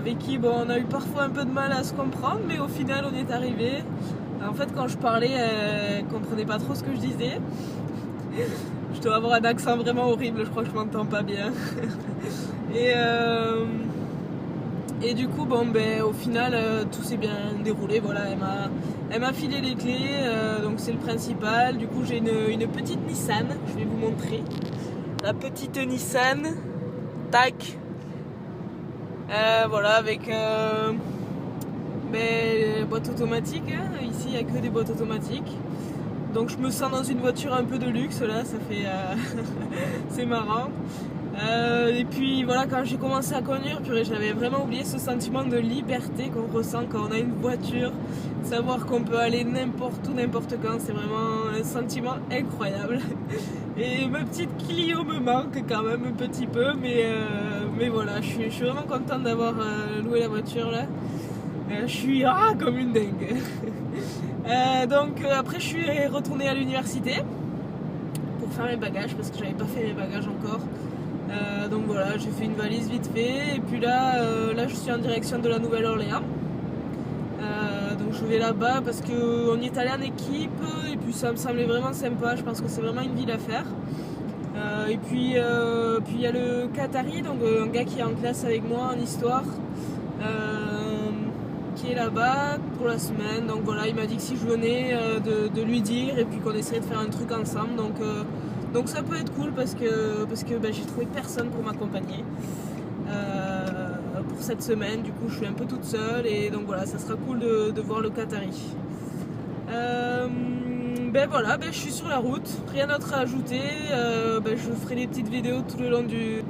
avec qui bon, on a eu parfois un peu de mal à se comprendre, mais au final on y est arrivé. En fait, quand je parlais, elle comprenait pas trop ce que je disais. Je dois avoir un accent vraiment horrible, je crois que je m'entends pas bien. Et du coup, bon, ben, au final, tout s'est bien déroulé. Voilà, elle m'a filé les clés, donc c'est le principal. Du coup, j'ai une petite Nissan, je vais vous montrer. La petite Nissan, tac. Voilà, avec boîte automatique. Hein. Ici, il n'y a que des boîtes automatiques. Donc je me sens dans une voiture un peu de luxe là, ça fait c'est marrant. Et puis voilà, quand j'ai commencé à conduire, purée, j'avais vraiment oublié ce sentiment de liberté qu'on ressent quand on a une voiture, savoir qu'on peut aller n'importe où, n'importe quand, c'est vraiment un sentiment incroyable. Et ma petite Clio me manque quand même un petit peu, mais voilà, je suis vraiment contente d'avoir loué la voiture là. Je suis comme une dingue. Donc après je suis retournée à l'université pour faire mes bagages parce que j'avais pas fait mes bagages encore. Donc voilà, j'ai fait une valise vite fait et puis là je suis en direction de la Nouvelle-Orléans. Donc je vais là-bas parce qu'on y est allé en équipe et puis ça me semblait vraiment sympa, je pense que c'est vraiment une ville à faire. Et puis il y a le Qatari, donc un gars qui est en classe avec moi en histoire. Qui est là-bas pour la semaine, donc voilà, il m'a dit que si je venais de lui dire et puis qu'on essaierait de faire un truc ensemble, donc ça peut être cool parce que j'ai trouvé personne pour m'accompagner pour cette semaine, du coup je suis un peu toute seule et donc voilà, ça sera cool de voir le Qatari. Voilà, je suis sur la route, rien d'autre à ajouter, je ferai des petites vidéos tout le long du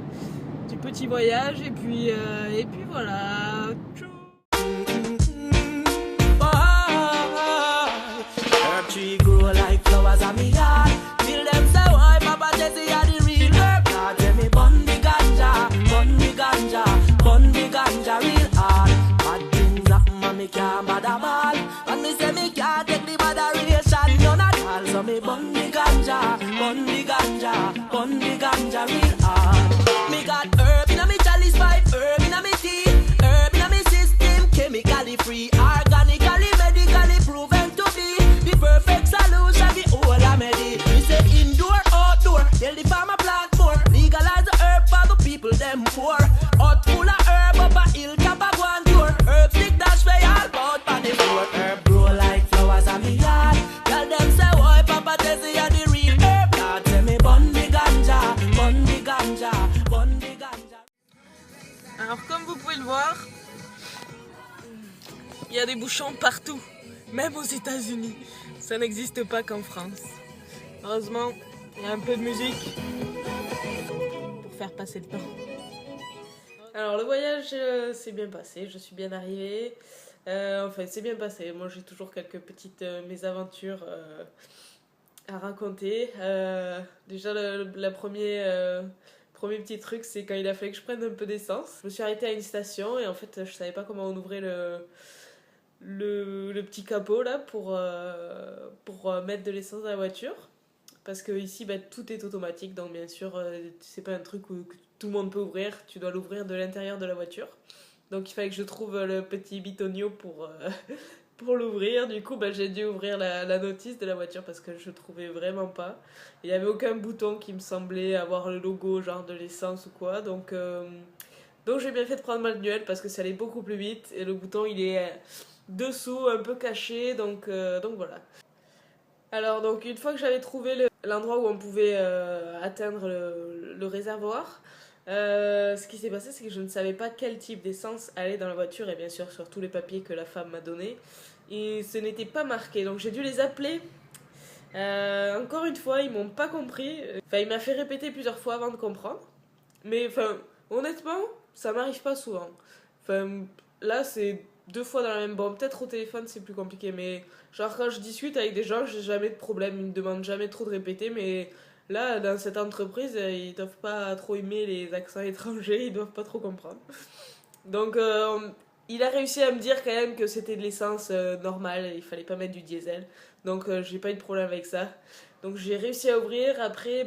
petit voyage et puis voilà. Tchou. Tree grow like flowers on me yard. Till them say why Papa Jesse are the real herb. Now tell me bun the ganja, bun the ganja, bun the ganja real hard. Bad things happen and me can't bother ball. And me say me can't take the botheration none at all. So me bun the ganja, bun the ganja, bun the ganja real hard. Me got herb inna me chalice pipe, herb inna me tea, herb inna me system, chemically free, organically, medically proven to be the perfect solution, the whole remedy. We say indoor, outdoor, tell the farmer plant more. Legalize the herb for the people them poor. Hot full of herb up a hill top a one tour. Herb stick dash way all about on the floor. Herb grow like flowers on me yard. Tell them say why Papa Jesse are the real herb. Now tell me bun the ganja, bun the ganja, bun the ganja. Alors comme vous pouvez le voir, il y a des bouchons partout, même aux États-Unis. Ça n'existe pas qu'en France. Heureusement, il y a un peu de musique pour faire passer le temps. Alors le voyage s'est bien passé, je suis bien arrivée. Enfin, c'est bien passé. Moi, j'ai toujours quelques petites mésaventures à raconter. Déjà, premier petit truc, c'est quand il a fallu que je prenne un peu d'essence. Je me suis arrêtée à une station et en fait, je savais pas comment on ouvrait le petit capot là pour mettre de l'essence dans la voiture. Parce que ici, tout est automatique, donc bien sûr, c'est pas un truc que tout le monde peut ouvrir. Tu dois l'ouvrir de l'intérieur de la voiture. Donc il fallait que je trouve le petit bitonio pour l'ouvrir. Du coup, j'ai dû ouvrir la notice de la voiture parce que je trouvais vraiment pas. Il n'y avait aucun bouton qui me semblait avoir le logo genre de l'essence ou quoi. Donc j'ai bien fait de prendre manuel parce que ça allait beaucoup plus vite. Et le bouton, il est dessous, un peu caché. Donc voilà. Alors, donc une fois que j'avais trouvé l'endroit où on pouvait atteindre le réservoir, ce qui s'est passé, c'est que je ne savais pas quel type d'essence allait dans la voiture et bien sûr sur tous les papiers que la femme m'a donnés. Et ce n'était pas marqué, donc j'ai dû les appeler. Encore une fois, ils m'ont pas compris. Enfin, il m'a fait répéter plusieurs fois avant de comprendre. Mais enfin, honnêtement, ça m'arrive pas souvent. Enfin, là, c'est 2 fois dans la même... Bon, peut-être au téléphone, c'est plus compliqué, mais genre quand je discute avec des gens, j'ai jamais de problème. Ils me demandent jamais trop de répéter, mais là, dans cette entreprise, ils doivent pas trop aimer les accents étrangers, ils doivent pas trop comprendre. Donc, il a réussi à me dire quand même que c'était de l'essence normale, il fallait pas mettre du diesel. Donc, j'ai pas eu de problème avec ça. Donc, j'ai réussi à ouvrir. Après,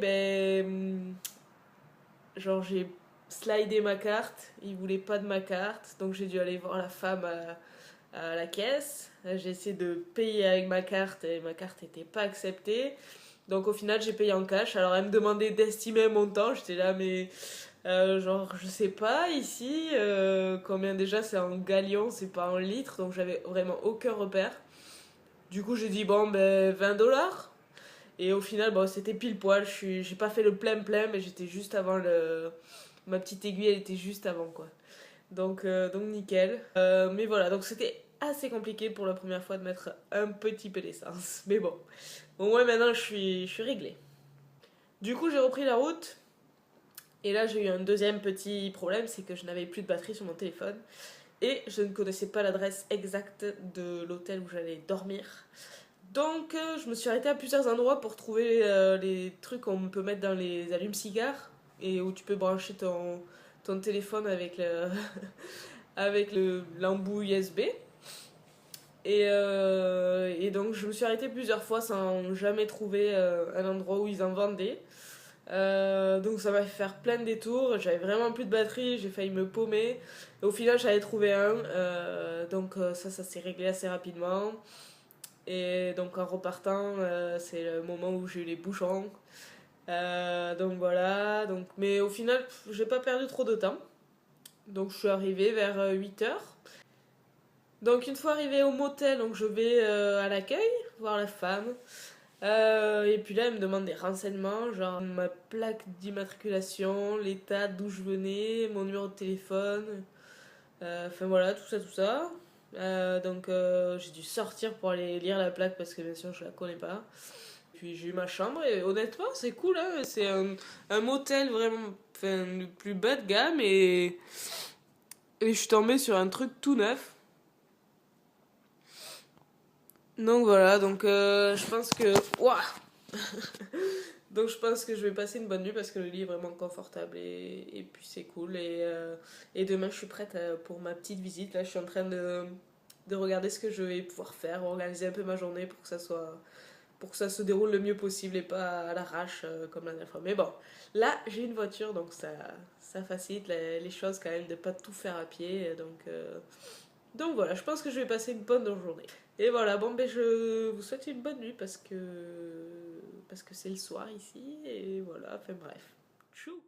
genre, j'ai slider ma carte, il voulait pas de ma carte, donc j'ai dû aller voir la femme à la caisse. J'ai essayé de payer avec ma carte et ma carte n'était pas acceptée. Donc au final j'ai payé en cash. Alors elle me demandait d'estimer un montant, j'étais là mais genre je sais pas ici combien déjà c'est en galions, c'est pas en litres, donc j'avais vraiment aucun repère. Du coup j'ai dit bon ben 20 $. Et au final bon c'était pile poil, j'ai pas fait le plein mais j'étais juste avant le... Ma petite aiguille elle était juste avant quoi. Donc nickel. Mais voilà, donc c'était assez compliqué pour la première fois de mettre un petit peu d'essence. Mais bon, au moins maintenant je suis réglée. Du coup j'ai repris la route. Et là j'ai eu un deuxième petit problème, c'est que je n'avais plus de batterie sur mon téléphone. Et je ne connaissais pas l'adresse exacte de l'hôtel où j'allais dormir. Donc je me suis arrêtée à plusieurs endroits pour trouver les trucs qu'on peut mettre dans les allumes-cigares. Et où tu peux brancher ton téléphone avec avec l'embout USB. Et donc je me suis arrêtée plusieurs fois sans jamais trouver un endroit où ils en vendaient. Donc ça m'a fait faire plein de détours, j'avais vraiment plus de batterie, j'ai failli me paumer. Et au final j'avais trouvé un, ça s'est réglé assez rapidement. Et donc en repartant, c'est le moment où j'ai eu les bouchons. Donc voilà, mais au final j'ai pas perdu trop de temps. Donc je suis arrivée vers 8 heures. Donc une fois arrivée au motel, donc je vais à l'accueil, voir la femme. Et puis là, elle me demande des renseignements, genre ma plaque d'immatriculation, l'état d'où je venais, mon numéro de téléphone. Enfin voilà, tout ça, tout ça. J'ai dû sortir pour aller lire la plaque parce que bien sûr je la connais pas. Puis j'ai eu ma chambre et honnêtement c'est cool, hein. C'est un motel vraiment, enfin, le plus bas de gamme et je suis tombée sur un truc tout neuf. Donc voilà, je pense que... Ouah. Donc je pense que je vais passer une bonne nuit parce que le lit est vraiment confortable et puis c'est cool. Et demain je suis prête pour ma petite visite. Là je suis en train de regarder ce que je vais pouvoir faire, organiser un peu ma journée pour que ça se déroule le mieux possible et pas à l'arrache comme la dernière fois. Mais bon, là j'ai une voiture donc ça facilite les choses quand même de pas tout faire à pied. Donc voilà, je pense que je vais passer une bonne journée. Et voilà, bon ben je vous souhaite une bonne nuit parce que c'est le soir ici et voilà, enfin bref. Tchou.